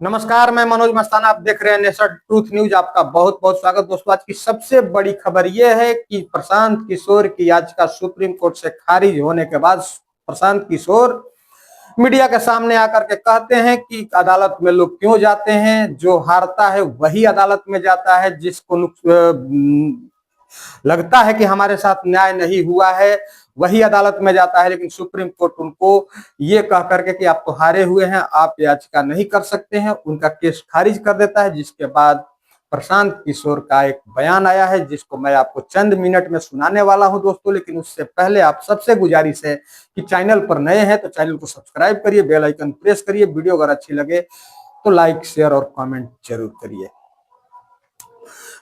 नमस्कार, मैं मनोज मस्ताना। आप देख रहे हैं नेशन ट्रूथ न्यूज। आपका बहुत बहुत स्वागत। दोस्तों, आज की सबसे बड़ी खबर यह है कि प्रशांत किशोर की याचिका सुप्रीम कोर्ट से खारिज होने के बाद प्रशांत किशोर मीडिया के सामने आकर के कहते हैं कि अदालत में लोग क्यों जाते हैं। जो हारता है वही अदालत में जाता है। जिसको लगता है कि हमारे साथ न्याय नहीं हुआ है वही अदालत में जाता है। लेकिन सुप्रीम कोर्ट उनको ये कह करके कि आप तो हारे हुए हैं, आप याचिका नहीं कर सकते हैं, उनका केस खारिज कर देता है। जिसके बाद प्रशांत किशोर का एक बयान आया है जिसको मैं आपको चंद मिनट में सुनाने वाला हूं दोस्तों। लेकिन उससे पहले आप सबसे गुजारिश है कि चैनल पर नए हैं तो चैनल को सब्सक्राइब करिए, बेल आइकन प्रेस करिए। वीडियो अगर अच्छी लगे तो लाइक, शेयर और कमेंट जरूर करिए।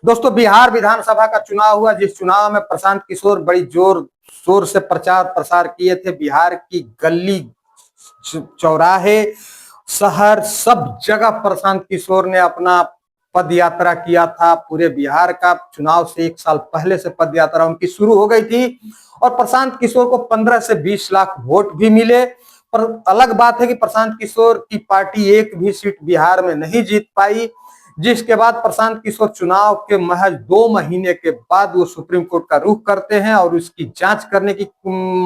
दोस्तों, बिहार विधानसभा का चुनाव हुआ, जिस चुनाव में प्रशांत किशोर बड़ी जोर शोर से प्रचार प्रसार किए थे। बिहार की गली चौराहे, शहर, सब जगह प्रशांत किशोर ने अपना पद यात्रा किया था। पूरे बिहार का चुनाव से एक साल पहले से पद यात्रा उनकी शुरू हो गई थी और प्रशांत किशोर को 15 से 20 लाख वोट भी मिले। पर अलग बात है कि प्रशांत किशोर की पार्टी एक भी सीट बिहार में नहीं जीत पाई। जिसके बाद प्रशांत किशोर चुनाव के महज 2 महीने के बाद वो सुप्रीम कोर्ट का रुख करते हैं और उसकी जांच करने की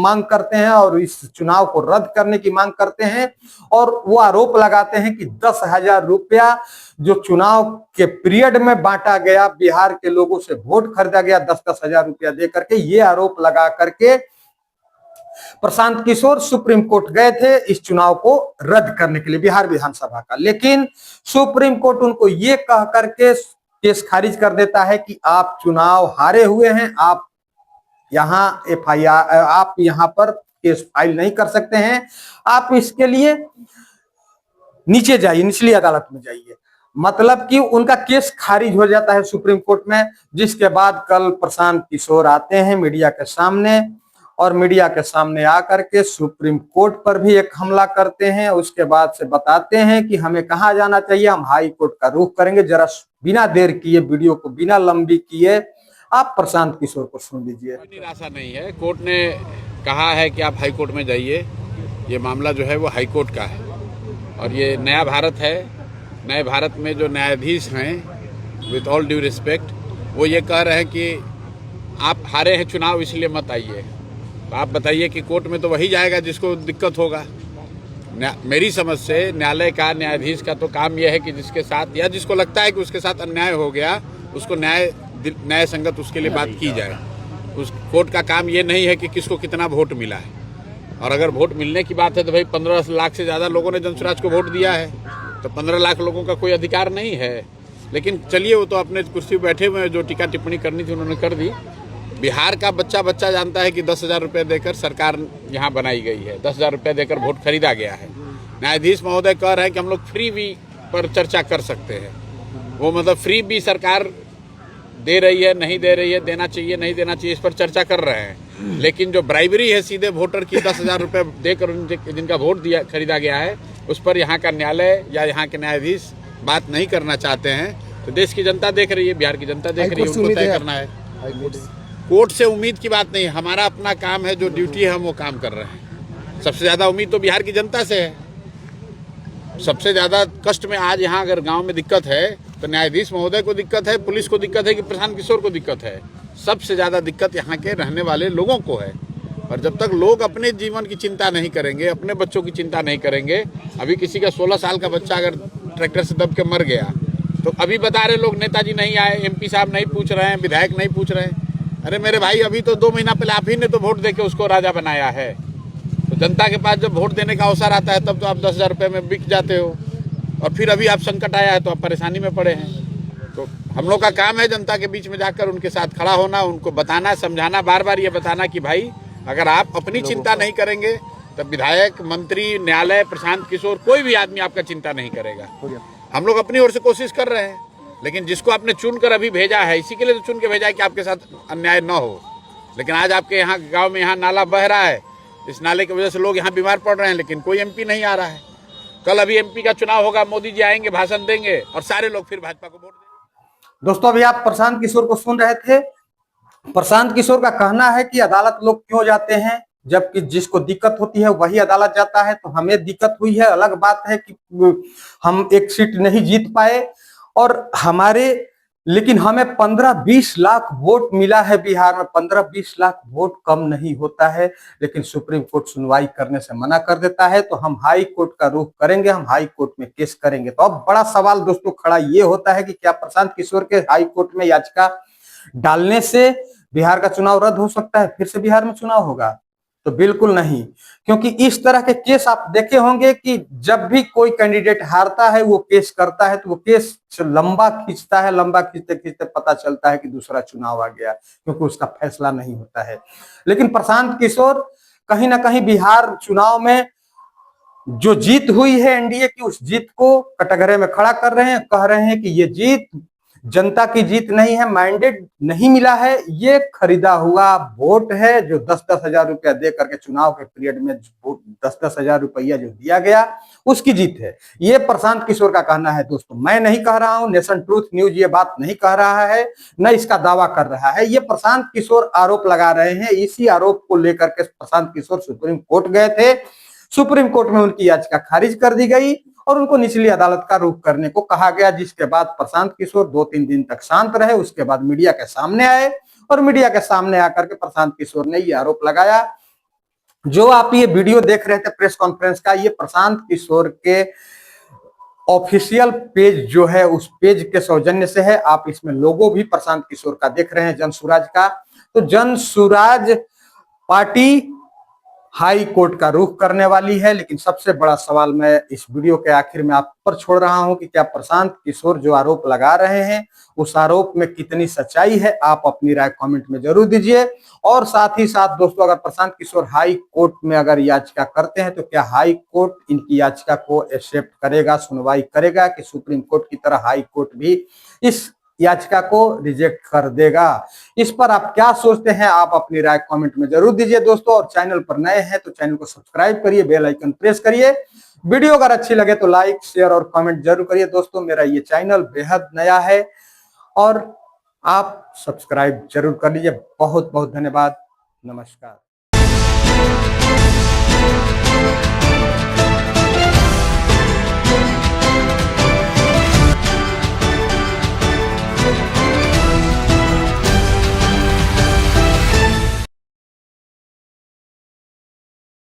मांग करते हैं और इस चुनाव को रद्द करने की मांग करते हैं। और वो आरोप लगाते हैं कि 10,000 रुपया जो चुनाव के पीरियड में बांटा गया, बिहार के लोगों से वोट खरीदा गया 10-10 हजार रुपया दे करके, ये आरोप लगा करके प्रशांत किशोर सुप्रीम कोर्ट गए थे इस चुनाव को रद्द करने के लिए, बिहार विधानसभा का। लेकिन सुप्रीम कोर्ट उनको ये कह करके केस खारिज कर देता है कि आप चुनाव हारे हुए हैं, आप यहाँ पर केस फाइल नहीं कर सकते हैं, आप इसके लिए नीचे जाइए, निचली अदालत में जाइए। मतलब कि उनका केस खारिज हो जाता है सुप्रीम कोर्ट में। जिसके बाद कल प्रशांत किशोर आते हैं मीडिया के सामने और मीडिया के सामने आकर के सुप्रीम कोर्ट पर भी एक हमला करते हैं। उसके बाद से बताते हैं कि हमें कहाँ जाना चाहिए, हम हाई कोर्ट का रुख करेंगे। जरा बिना देर किए, वीडियो को बिना लंबी किए आप प्रशांत किशोर को सुन लीजिए। कोई निराशा नहीं है। कोर्ट ने कहा है कि आप हाई कोर्ट में जाइए। ये मामला जो है वो हाई कोर्ट का है और ये नया भारत है। नए भारत में जो न्यायाधीश हैं, विथ ऑल ड्यू रिस्पेक्ट, वो ये कह रहे हैं कि आप हारे हैं चुनाव इसलिए मत आइए। तो आप बताइए कि कोर्ट में तो वही जाएगा जिसको दिक्कत होगा। मेरी समझ से न्यायालय का, न्यायाधीश का तो काम यह है कि जिसके साथ या जिसको लगता है कि उसके साथ अन्याय हो गया, उसको न्याय संगत उसके लिए बात की जाए। उस कोर्ट का काम ये नहीं है कि किसको कितना वोट मिला है। और अगर वोट मिलने की बात है तो भाई 15 लाख से ज़्यादा लोगों ने जनसुराज को वोट दिया है, तो 15 लाख लोगों का कोई अधिकार नहीं है। लेकिन चलिए, वो तो अपने कुर्सी पर बैठे हुए हैं, जो टीका टिप्पणी करनी थी उन्होंने कर दी। बिहार का बच्चा जानता है कि 10,000 रुपये देकर सरकार यहाँ बनाई गई है, 10,000 रुपये देकर वोट खरीदा गया है। न्यायाधीश महोदय कह रहे हैं कि हम लोग फ्री भी पर चर्चा कर सकते हैं। वो मतलब फ्री भी सरकार दे रही है, नहीं दे रही है, देना चाहिए, नहीं देना चाहिए, इस पर चर्चा कर रहे हैं। लेकिन जो ब्राइबरी है सीधे वोटर की 10,000 रुपये देकर जिनका वोट दिया खरीदा गया है, उस पर यहाँ का न्यायालय या यहाँ के न्यायाधीश बात नहीं करना चाहते हैं। तो देश की जनता देख रही है, बिहार की जनता देख रही है, उनको तय करना है। कोर्ट से उम्मीद की बात नहीं, हमारा अपना काम है, जो ड्यूटी है हम वो काम कर रहे हैं। सबसे ज़्यादा उम्मीद तो बिहार की जनता से है। सबसे ज़्यादा कष्ट में आज यहाँ अगर गांव में दिक्कत है तो न्यायाधीश महोदय को दिक्कत है, पुलिस को दिक्कत है कि प्रशांत किशोर को दिक्कत है। सबसे ज़्यादा दिक्कत यहाँ के रहने वाले लोगों को है। और जब तक लोग अपने जीवन की चिंता नहीं करेंगे, अपने बच्चों की चिंता नहीं करेंगे, अभी किसी का 16 साल का बच्चा अगर ट्रैक्टर से दब के मर गया तो अभी बता रहे लोग नेताजी नहीं आए, MP साहब नहीं पूछ रहे हैं, विधायक नहीं पूछ रहे हैं। अरे मेरे भाई, अभी तो 2 महीना पहले आप ही ने तो वोट देके उसको राजा बनाया है। तो जनता के पास जब वोट देने का अवसर आता है तब तो आप 10,000 रुपये में बिक जाते हो, और फिर अभी आप संकट आया है तो आप परेशानी में पड़े हैं। तो हम लोग का काम है जनता के बीच में जाकर उनके साथ खड़ा होना, उनको बताना, समझाना, बार बार ये बताना कि भाई अगर आप अपनी चिंता नहीं करेंगे तब विधायक, मंत्री, न्यायालय, प्रशांत किशोर, कोई भी आदमी आपका चिंता नहीं करेगा। हम लोग अपनी ओर से कोशिश कर रहे हैं, लेकिन जिसको आपने चुनकर अभी भेजा है, इसी के लिए तो चुन के भेजा है कि आपके साथ अन्याय न हो। लेकिन आज आपके यहाँ गांव में यहाँ नाला बह रहा है, इस नाले की वजह से लोग यहाँ बीमार पड़ रहे हैं, लेकिन कोई MP नहीं आ रहा है। कल अभी MP का चुनाव होगा, मोदी जी आएंगे, भाषण देंगे और सारे लोग फिर भाजपा को वोट देंगे। दोस्तों, अभी आप प्रशांत किशोर को सुन रहे थे। प्रशांत किशोर का कहना है कि अदालत लोग क्यों जाते हैं, जबकि जिसको दिक्कत होती है वही अदालत जाता है। तो हमें दिक्कत हुई है, अलग बात है कि हम एक सीट नहीं जीत पाए और लेकिन हमें 15-20 लाख वोट मिला है बिहार में। 15-20 लाख वोट कम नहीं होता है, लेकिन सुप्रीम कोर्ट सुनवाई करने से मना कर देता है। तो हम हाई कोर्ट का रुख करेंगे, हम हाई कोर्ट में केस करेंगे। तो अब बड़ा सवाल दोस्तों खड़ा ये होता है कि क्या प्रशांत किशोर के हाई कोर्ट में याचिका डालने से बिहार का चुनाव रद्द हो सकता है, फिर से बिहार में चुनाव होगा? तो बिल्कुल नहीं, क्योंकि इस तरह के केस आप देखे होंगे कि जब भी कोई कैंडिडेट हारता है वो केस करता है तो वो केस लंबा खींचता है, लंबा खींचते खींचते पता चलता है कि दूसरा चुनाव आ गया, क्योंकि उसका फैसला नहीं होता है। लेकिन प्रशांत किशोर कहीं ना कहीं बिहार चुनाव में जो जीत हुई है एनडीए की, उस जीत को कटघरे में खड़ा कर रहे हैं, कह रहे हैं कि ये जीत जनता की जीत नहीं है, मैंडेट नहीं मिला है, ये खरीदा हुआ वोट है जो 10-10 हजार रुपया दे करके चुनाव के पीरियड में 10-10 हजार रुपया जो दिया गया उसकी जीत है। ये प्रशांत किशोर का कहना है दोस्तों, मैं नहीं कह रहा हूं, नेशन ट्रूथ न्यूज ये बात नहीं कह रहा है, न इसका दावा कर रहा है। ये प्रशांत किशोर आरोप लगा रहे हैं। इसी आरोप को लेकर के प्रशांत किशोर सुप्रीम कोर्ट गए थे। सुप्रीम कोर्ट में उनकी याचिका खारिज कर दी गई और उनको निचली अदालत का रुख करने को कहा गया, जिसके बाद प्रशांत किशोर 2-3 दिन तक शांत रहे। उसके बाद मीडिया के सामने आए और मीडिया के सामने आकर के प्रशांत किशोर ने ये आरोप लगाया। जो आप ये वीडियो देख रहे थे प्रेस कॉन्फ्रेंस का, ये प्रशांत किशोर के ऑफिशियल पेज जो है उस पेज के सौजन्य से है। आप इसमें लोगो भी प्रशांत किशोर का देख रहे हैं, जनसुराज का। तो जनसुराज पार्टी हाई कोर्ट का रुख करने वाली है। लेकिन सबसे बड़ा सवाल मैं इस वीडियो के आखिर में आप पर छोड़ रहा हूं कि क्या प्रशांत किशोर जो आरोप लगा रहे हैं उस आरोप में कितनी सच्चाई है? आप अपनी राय कमेंट में जरूर दीजिए। और साथ ही साथ दोस्तों, अगर प्रशांत किशोर हाई कोर्ट में अगर याचिका करते हैं तो क्या हाई कोर्ट इनकी याचिका को एक्सेप्ट करेगा, सुनवाई करेगा, कि सुप्रीम कोर्ट की तरह हाई कोर्ट भी इस याचिका को रिजेक्ट कर देगा? इस पर आप क्या सोचते हैं? आप अपनी राय कमेंट में जरूर दीजिए दोस्तों। और चैनल पर नए हैं तो चैनल को सब्सक्राइब करिए, बेल आइकन प्रेस करिए। वीडियो अगर अच्छी लगे तो लाइक, शेयर और कमेंट जरूर करिए दोस्तों। मेरा ये चैनल बेहद नया है और आप सब्सक्राइब जरूर कर लीजिए। बहुत बहुत धन्यवाद, नमस्कार।